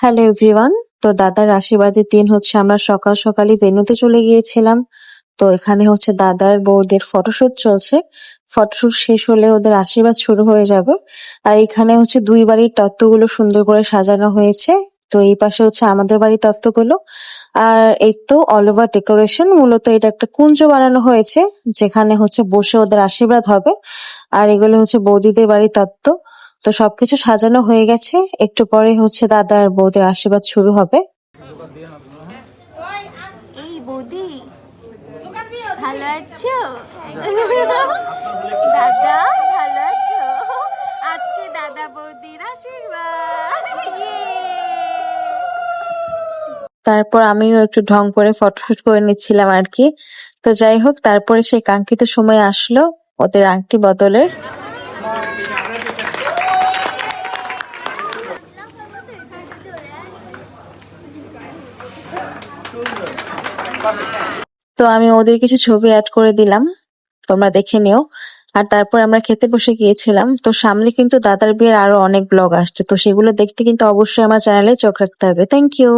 Hello everyone. তো দাদার আশীর্বাদের দিন আমরা সকাল সকালই ভেন্যুতে চলে গিয়েছিলাম। তো এখানে দাদার বউদের ফটোশুট চলছে। ফটোশুট শেষ হলে ওদের আশীর্বাদ শুরু হয়ে যাবে। আর এখানে দুই বাড়ির তত্ত্বগুলো সুন্দর করে সাজানো হয়েছে। তো এই পাশে আমাদের বাড়ির তত্ত্বগুলো। আর এই তো অল ওভার ডেকোরেশন। মূলত এটা একটা কুঞ্জ বানানো হয়েছে, যেখানে বসে ওদের আশীর্বাদ হবে। আর এগুলো বৌদিদের বাড়ির তত্ত্ব। তো সবকিছু সাজানো হয়ে গেছে। একটু পরে দাদা আর বৌদির আশীর্বাদ শুরু হবে। এই বৌদি ভালো আছো? দাদা ভালো আছো? আজকে দাদা বৌদির আশীর্বাদ। তারপর আমিও একটু ঢং করে ফটোশুট করে নিচ্ছিলাম আর কি। তো যাই হোক, তারপরে সেই কাঙ্ক্ষিত সময় আসলো ওদের আংটি বদলের। তো আমি ওদের কিছু ছবি অ্যাড করে দিলাম, তোমরা দেখে নিও। আর তারপর আমরা খেতে বসে গিয়েছিলাম। তো সামনে কিন্তু দাদার বিয়ের আরো অনেক ব্লগ আসছে, তো সেগুলো দেখতে কিন্তু অবশ্যই আমার চ্যানেলে চোখ রাখতে হবে। Thank you.